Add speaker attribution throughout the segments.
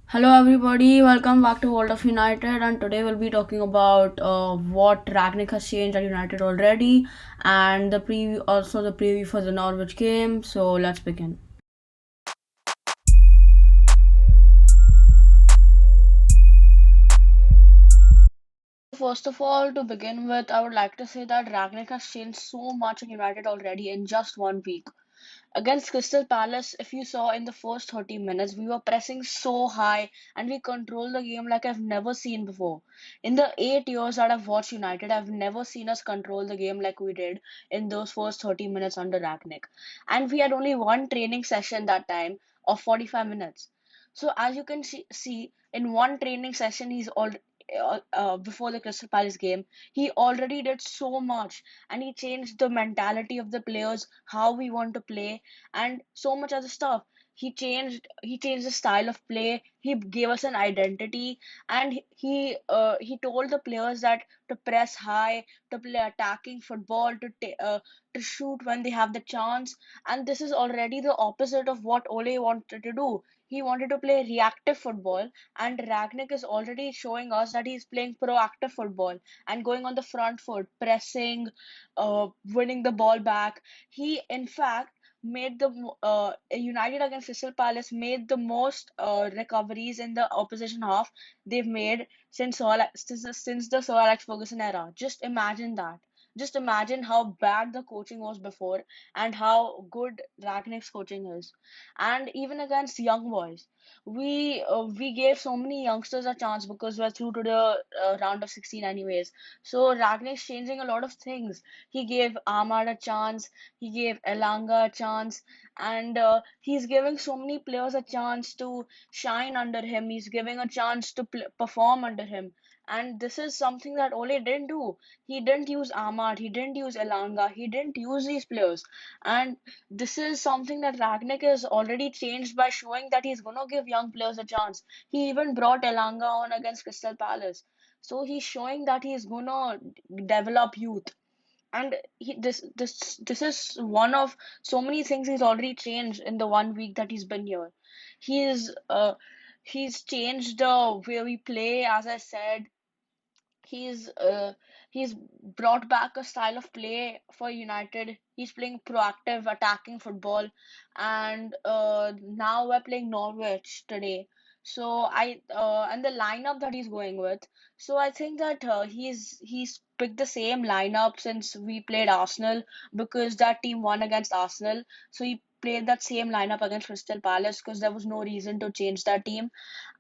Speaker 1: Hello everybody, welcome back to World of United, and today we'll be talking about what Ragnick has changed at United already, and the preview for the Norwich game. So let's begin. First of all, to begin with, I would like to say that Ragnick has changed so much at United already in just 1 week. Against Crystal Palace, if you saw in the first 30 minutes, we were pressing so high and we controlled the game like I've never seen before. In the 8 years that I've watched United, I've never seen us control the game like we did in those first 30 minutes under Ragnick. And we had only one training session that time of 45 minutes. So as you can see in one training session, before the Crystal Palace game, he already did so much and he changed the mentality of the players, how we want to play, and so much other stuff. He changed the style of play. He gave us an identity, and he told the players that to press high, to play attacking football, to shoot when they have the chance. And this is already the opposite of what Ole wanted to do. He wanted to play reactive football, and Ragnick is already showing us that he's playing proactive football and going on the front foot, pressing, winning the ball back. He, in fact, made United against Crystal Palace made the most recoveries in the opposition half they've made since the Sir Alex Ferguson era. Just imagine that. Just imagine how bad the coaching was before and how good Ragnick's coaching is. And even against young boys, we gave so many youngsters a chance because we're through to the round of 16 anyways. So Ragnick's changing a lot of things. He gave Ahmad a chance, he gave Elanga a chance, and he's giving so many players a chance to shine under him. He's giving a chance to perform under him. And this is something that Ole didn't do. He didn't use Ahmad, he didn't use Elanga, he didn't use these players. And this is something that Ragnick has already changed by showing that he's going to give young players a chance. He even brought Elanga on against Crystal Palace. So he's showing that he's going to develop youth. And this is one of so many things he's already changed in the 1 week that he's been here. He's changed the way we play, as I said. He's brought back a style of play for United. He's playing proactive, attacking football, and now we're playing Norwich today. So I and the lineup that he's going with. So I think that he's picked the same lineup since we played Arsenal because that team won against Arsenal. So he played that same lineup against Crystal Palace because there was no reason to change that team.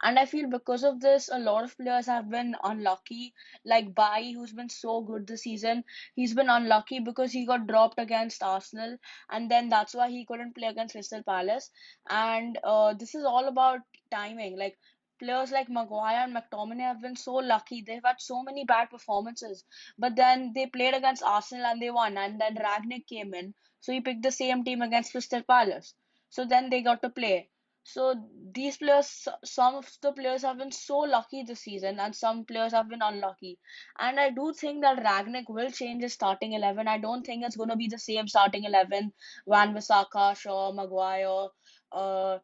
Speaker 1: And I feel because of this, a lot of players have been unlucky, like Bai, who's been so good this season. He's been unlucky because he got dropped against Arsenal, and then that's why he couldn't play against Crystal Palace. And this is all about timing. Like players like Maguire and McTominay have been so lucky. They've had so many bad performances, but then they played against Arsenal and they won. And then Ragnick came in, so he picked the same team against Crystal Palace. So then they got to play. So these players, some of the players have been so lucky this season, and some players have been unlucky. And I do think that Ragnick will change his starting 11. I don't think it's going to be the same starting 11. Van Bissaka, Shaw, Maguire, uh,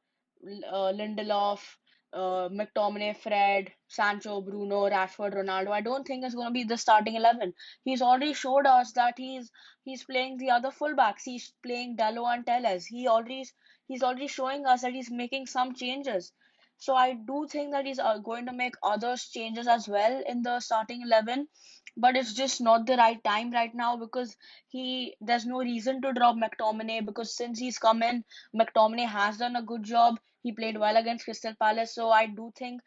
Speaker 1: Lindelof, McTominay, Fred, Sancho, Bruno, Rashford, Ronaldo. I don't think it's going to be the starting 11. He's already showed us that he's playing the other fullbacks. He's playing Dalot and Telles. He's already showing us that he's making some changes. So I do think that he's going to make other changes as well in the starting 11, but it's just not the right time right now because he there's no reason to drop McTominay because since he's come in, McTominay has done a good job. He played well against Crystal Palace, so I do think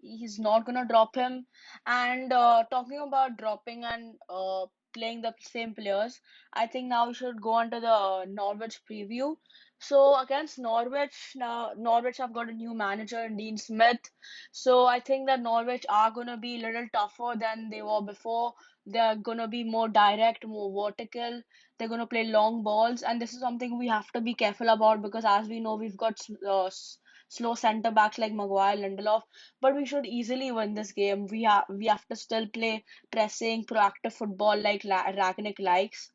Speaker 1: he's not gonna drop him. And talking about dropping and playing the same players, I think now we should go on to the Norwich preview. So against Norwich, now Norwich have got a new manager, Dean Smith. So I think that Norwich are gonna be a little tougher than they were before. They're gonna be more direct, more vertical. They're gonna play long balls, and this is something we have to be careful about because, as we know, we've got slow centre backs like Maguire, Lindelof. But we should easily win this game. We have to still play pressing, proactive football like Ragnick likes.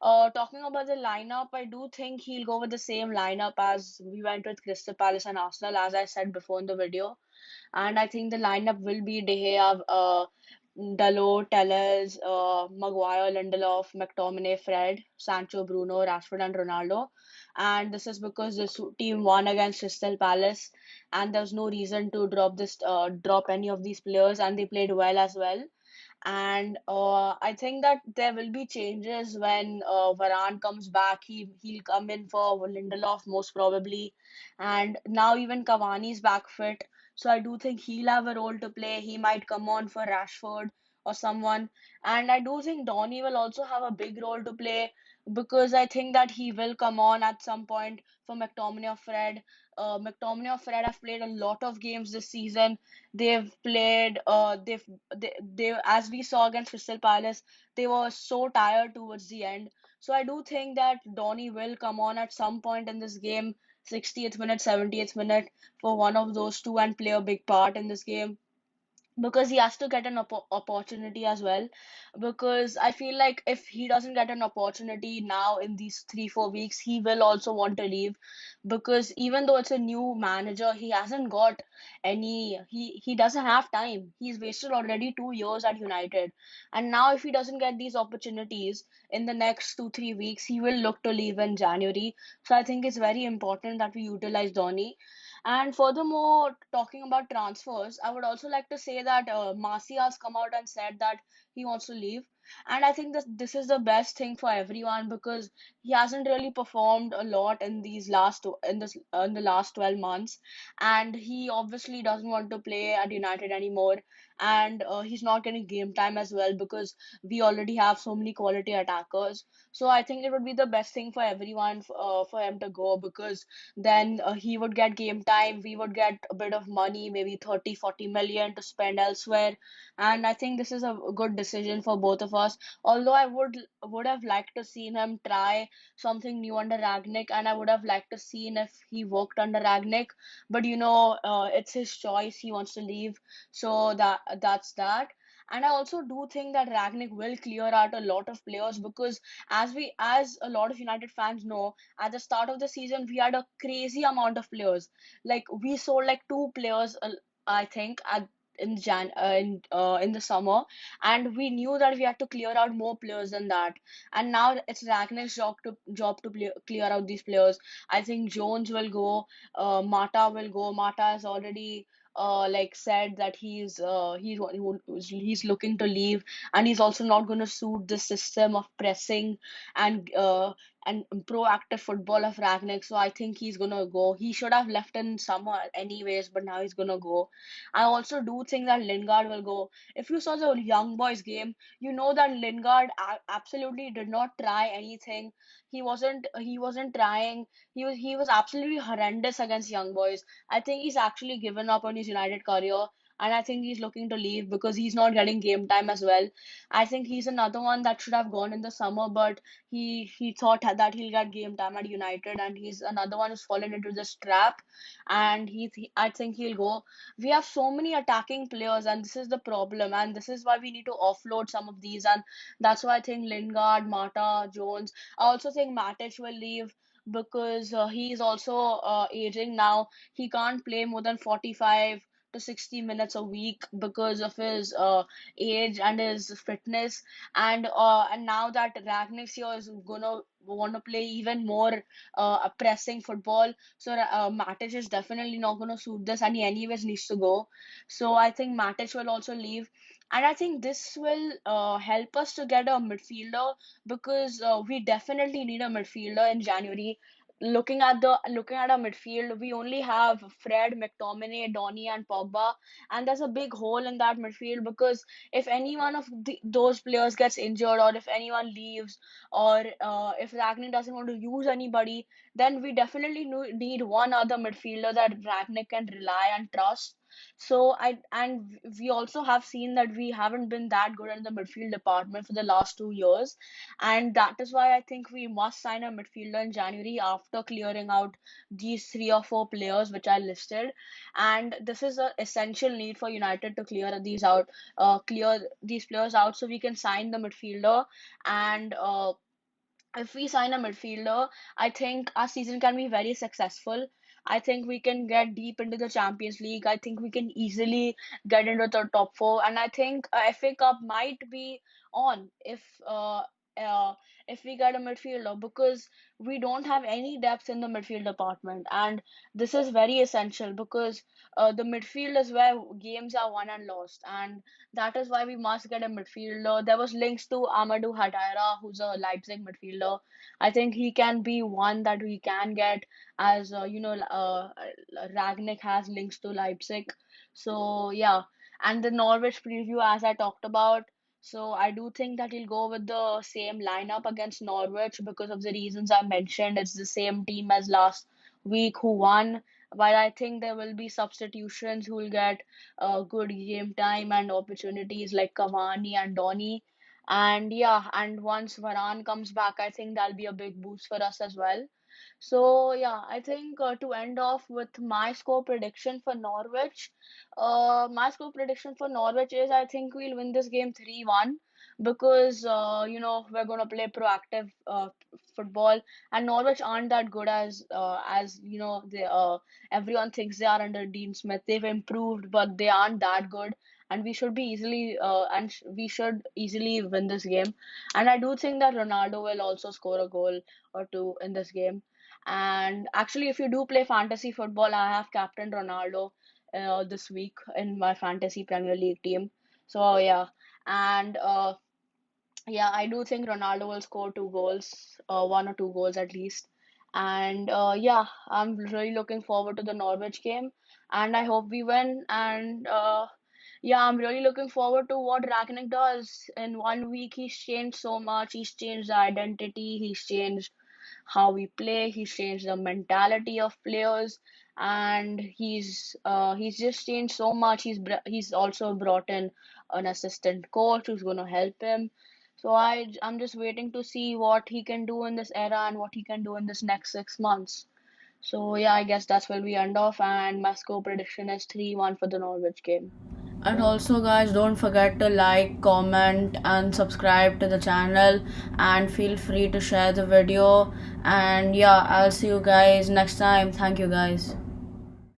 Speaker 1: Talking about the lineup, I do think he'll go with the same lineup as we went with Crystal Palace and Arsenal, as I said before in the video. And I think the lineup will be De Gea, Dalot, Telles, Maguire, Lindelof, McTominay, Fred, Sancho, Bruno, Rashford, and Ronaldo. And this is because this team won against Crystal Palace, and there's no reason to drop any of these players, and they played well as well. And I think that there will be changes when Varane comes back. He'll come in for Lindelof most probably, and now even Cavani's back fit. So I do think he'll have a role to play. He might come on for Rashford or someone, and I do think Donny will also have a big role to play because I think that he will come on at some point for McTominay or Fred. McTominay or Fred have played a lot of games this season. They've played. They as we saw against Crystal Palace, they were so tired towards the end. So I do think that Donny will come on at some point in this game, 60th minute, 70th minute, for one of those two and play a big part in this game because he has to get an opportunity as well, because I feel like if he doesn't get an opportunity now in these 3 4 weeks, he will also want to leave, because even though it's a new manager, he hasn't got he doesn't have time. He's wasted already 2 years at United, and now if he doesn't get these opportunities in the next 2 3 weeks, he will look to leave in January. So I think it's very important that we utilize Dhoni. And furthermore, talking about transfers, I would also like to say that Marcia has come out and said that he wants to leave. And I think that this is the best thing for everyone because he hasn't really performed a lot in the last 12 months, and he obviously doesn't want to play at United anymore. And he's not getting game time as well because we already have so many quality attackers. So I think it would be the best thing for everyone for him to go, because then he would get game time, we would get a bit of money, maybe 30 40 million to spend elsewhere. And I think this is a good decision for both of us, although I would have liked to seen him try something new under Ragnick, and I would have liked to seen if he worked under Ragnick. But it's his choice, he wants to leave, so that's that. And I also do think that Ragnick will clear out a lot of players, because as a lot of United fans know, at the start of the season we had a crazy amount of players. Like we sold like two players, I think, at in the summer, and we knew that we had to clear out more players than that. And now it's Ragnick's job to clear out these players. I think Jones will go, Mata will go. Mata has already like said that he's looking to leave, and he's also not going to suit the system of pressing and proactive football of Ragnick. So I think he's gonna go. He should have left in summer anyways, but now he's gonna go. I also do think that Lingard will go. If you saw the young boys game, you know that Lingard absolutely did not try anything. He wasn't trying. He was absolutely horrendous against young boys. I think he's actually given up on his United career. And I think he's looking to leave because he's not getting game time as well. I think he's another one that should have gone in the summer, but he thought that he'll get game time at United, and he's another one who's fallen into this trap, and I think he'll go. We have so many attacking players, and this is the problem, and this is why we need to offload some of these, and that's why I think Lingard, Mata, Jones. I also think Matic will leave because he's also aging now. He can't play more than 45 to 60 minutes a week because of his age and his fitness. And now that Ragnick's here is gonna want to play even more pressing football, so Matic is definitely not gonna suit this, and he anyways needs to go. So I think Matic will also leave, and I think this will help us to get a midfielder, because we definitely need a midfielder in January. Looking at our midfield, we only have Fred, McTominay, Donny, and Pogba, and there's a big hole in that midfield, because if any one of those players gets injured, or if anyone leaves, or if Ragnick doesn't want to use anybody, then we definitely need one other midfielder that Ragnick can rely and trust. And we also have seen that we haven't been that good in the midfield department for the last 2 years, and that is why I think we must sign a midfielder in January after clearing out these 3 or 4 players which I listed. And this is an essential need for United to clear these players out so we can sign the midfielder. And if we sign a midfielder, I think our season can be very successful. I think we can get deep into the Champions League. I think we can easily get into the top four, and I think FA Cup might be on uh, if we get a midfielder, because we don't have any depth in the midfield department, and this is very essential because the midfield is where games are won and lost, and that is why we must get a midfielder. There was links to Amadou Hadaira, who's a Leipzig midfielder. I think he can be one that we can get, as Ragnick has links to Leipzig. So yeah, and the Norwich preview, as I talked about. So I do think that he'll go with the same lineup against Norwich because of the reasons I mentioned. It's the same team as last week who won. But I think there will be substitutions who will get good game time and opportunities like Cavani and Donny. And yeah, and once Varane comes back, I think that'll be a big boost for us as well. So yeah, I think to end off with my score prediction for Norwich, my score prediction for Norwich is I think we'll win this game 3-1 because we're gonna play proactive football, and Norwich aren't that good as they everyone thinks they are under Dean Smith. They've improved, but they aren't that good, and we should easily win this game. And I do think that Ronaldo will also score a goal or two in this game. And actually, if you do play fantasy football, I have captain Ronaldo this week in my fantasy Premier League team. So yeah, and yeah, I do think Ronaldo will score two goals, one or two goals at least. And yeah, I'm really looking forward to the Norwich game, and I hope we win. And yeah, I'm really looking forward to what Ragnick does. In 1 week, he's changed so much. He's changed the identity. He's changed how we play. He's changed the mentality of players, and he's just changed so much. He's also brought in an assistant coach who's going to help him. So I'm just waiting to see what he can do in this era and what he can do in this next 6 months. So yeah, I guess that's where we end off, and my score prediction is 3-1 for the Norwich game.
Speaker 2: And also, guys, don't forget to like, comment, and subscribe to the channel. And feel free to share the video. And yeah, I'll see you guys next time. Thank you, guys.